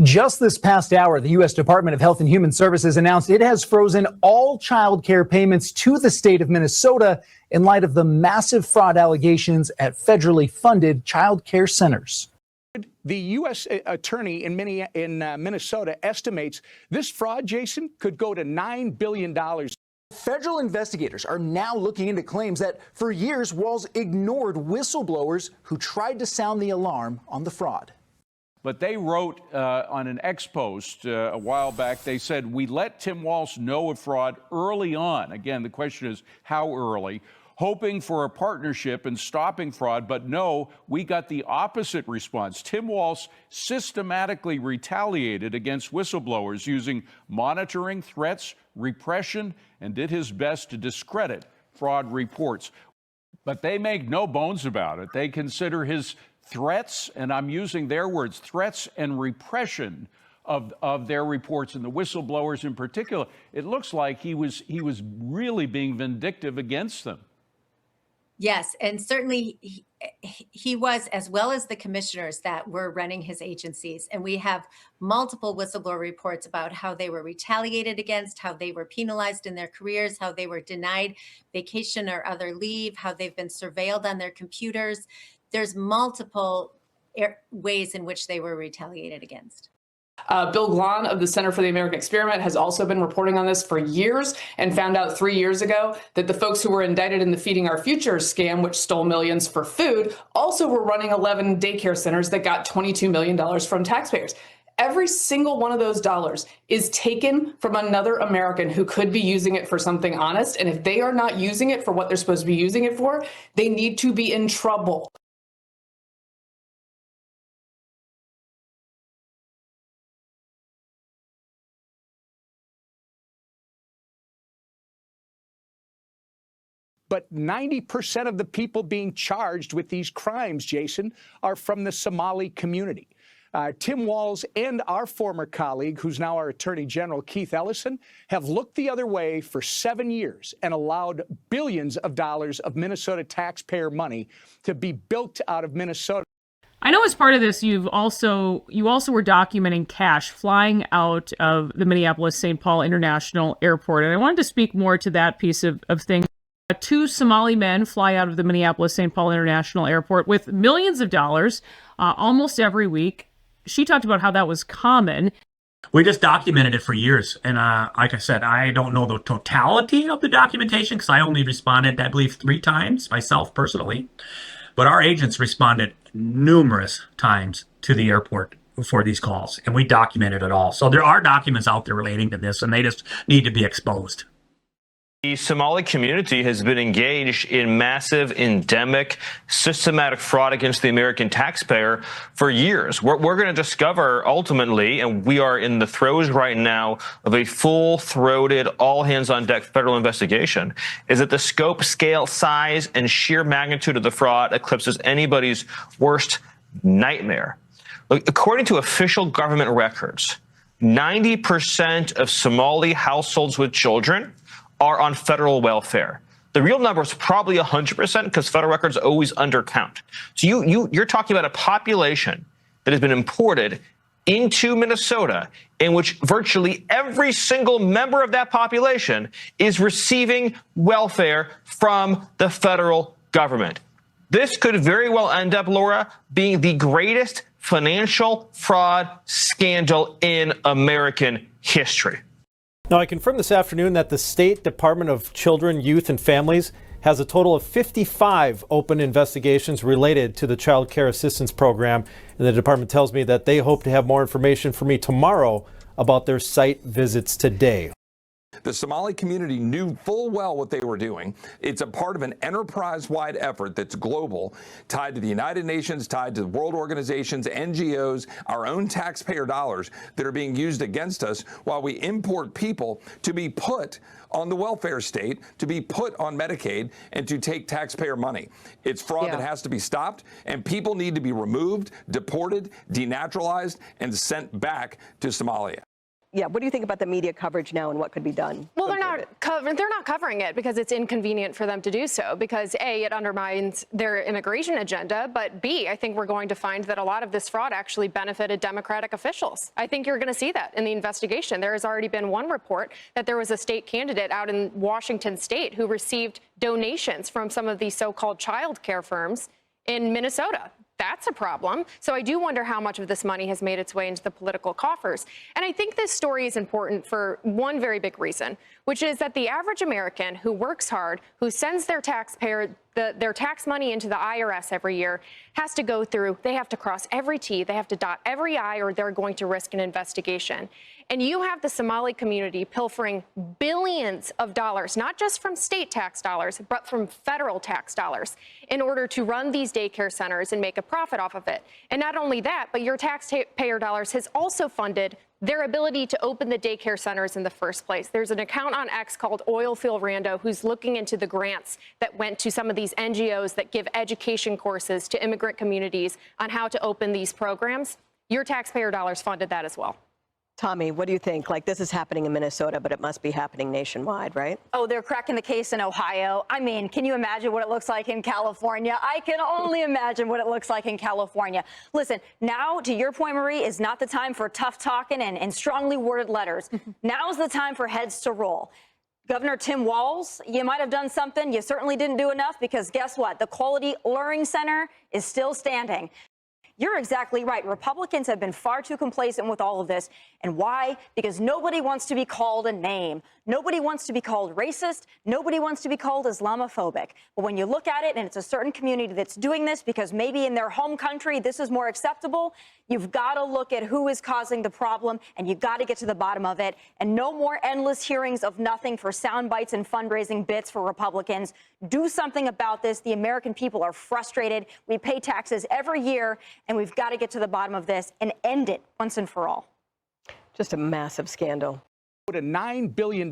Just this past hour, the U.S. Department of Health and Human Services announced it has frozen all child care payments to the state of Minnesota in light of the massive fraud allegations at federally funded child care centers. The U.S. attorney in Minnesota estimates this fraud, Jason, could go to $9 billion. Federal investigators are now looking into claims that for years Walz ignored whistleblowers who tried to sound the alarm on the fraud. But they wrote on an X post a while back, they said, "We let Tim Walz know of fraud early on." Again, the question is how early, hoping for a partnership in stopping fraud. But no, we got the opposite response. Tim Walz systematically retaliated against whistleblowers using monitoring, threats, repression, and did his best to discredit fraud reports. But they make no bones about it. They consider his threats, and I'm using their words, threats and repression of their reports, and the whistleblowers in particular. It looks like he was really being vindictive against them. Yes, and certainly he was, as well as the commissioners that were running his agencies. And we have multiple whistleblower reports about how they were retaliated against, how they were penalized in their careers, how they were denied vacation or other leave, how they've been surveilled on their computers. There's multiple ways in which they were retaliated against. Bill Glahn of the Center for the American Experiment has also been reporting on this for years and found out 3 years ago that the folks who were indicted in the Feeding Our Future scam, which stole millions for food, also were running 11 daycare centers that got $22 million from taxpayers. Every single one of those dollars is taken from another American who could be using it for something honest. And if they are not using it for what they're supposed to be using it for, they need to be in trouble. But 90% of the people being charged with these crimes, Jason, are from the Somali community. Tim Walz and our former colleague, who's now our Attorney General, Keith Ellison, have looked the other way for 7 years and allowed billions of dollars of Minnesota taxpayer money to be built out of Minnesota. I know as part of this, you also were documenting cash flying out of the Minneapolis-St. Paul International Airport. And I wanted to speak more to that piece of things. 2 Somali men fly out of the Minneapolis-St. Paul International Airport with millions of dollars almost every week. She talked about how that was common. We just documented it for years. And like I said, I don't know the totality of the documentation because I only responded, I believe, 3 times myself personally. But our agents responded numerous times to the airport for these calls, and we documented it all. So there are documents out there relating to this, and they just need to be exposed. The Somali community has been engaged in massive, endemic, systematic fraud against the American taxpayer for years. We're going to discover ultimately, and we are in the throes right now of a full-throated, all-hands-on-deck federal investigation, is that the scope, scale, size, and sheer magnitude of the fraud eclipses anybody's worst nightmare. Look, according to official government records, 90% of Somali households with children are on federal welfare. The real number is probably 100% because federal records always undercount. So you're talking about a population that has been imported into Minnesota in which virtually every single member of that population is receiving welfare from the federal government. This could very well end up, Laura, being the greatest financial fraud scandal in American history. Now, I confirmed this afternoon that the State Department of Children, Youth, and Families has a total of 55 open investigations related to the Child Care Assistance Program. And the department tells me that they hope to have more information for me tomorrow about their site visits today. The Somali community knew full well what they were doing. It's a part of an enterprise-wide effort that's global, tied to the United Nations, tied to world organizations, NGOs, our own taxpayer dollars that are being used against us while we import people to be put on the welfare state, to be put on Medicaid, and to take taxpayer money. It's fraud that has to be stopped, and people need to be removed, deported, denaturalized, and sent back to Somalia. Yeah, what do you think about the media coverage now and what could be done? Well, they're they're not covering it because it's inconvenient for them to do so, because A, it undermines their immigration agenda, but B, I think we're going to find that a lot of this fraud actually benefited Democratic officials. I think you're going to see that in the investigation. There has already been one report that there was a state candidate out in Washington state who received donations from some of these so-called child care firms in Minnesota. That's a problem. So I do wonder how much of this money has made its way into the political coffers. And I think this story is important for one very big reason, which is that the average American who works hard, who sends their their tax money into the IRS every year, has to go through, they have to cross every T, they have to dot every I, or they're going to risk an investigation. And you have the Somali community pilfering billions of dollars, not just from state tax dollars, but from federal tax dollars, in order to run these daycare centers and make a profit off of it. And not only that, but your taxpayer dollars has also funded their ability to open the daycare centers in the first place. There's an account on X called Oilfield Rando who's looking into the grants that went to some of these NGOs that give education courses to immigrant communities on how to open these programs. Your taxpayer dollars funded that as well. Tommy, what do you think? Like, this is happening in Minnesota, but it must be happening nationwide, right? Oh, they're cracking the case in Ohio. I mean, can you imagine what it looks like in California? I can only imagine what it looks like in California. Listen, now, to your point, Marie, is not the time for tough talking and strongly worded letters. Now's the time for heads to roll. Governor Tim Walz, you might have done something. You certainly didn't do enough, because guess what? The Quality Learning Center is still standing. You're exactly right. Republicans have been far too complacent with all of this. And why? Because nobody wants to be called a name. Nobody wants to be called racist. Nobody wants to be called Islamophobic. But when you look at it and it's a certain community that's doing this because maybe in their home country this is more acceptable, you've got to look at who is causing the problem, and you've got to get to the bottom of it. And no more endless hearings of nothing for sound bites and fundraising bits for Republicans. Do something about this. The American people are frustrated. We pay taxes every year, and we've got to get to the bottom of this and end it once and for all. Just a massive scandal. Put a $9 billion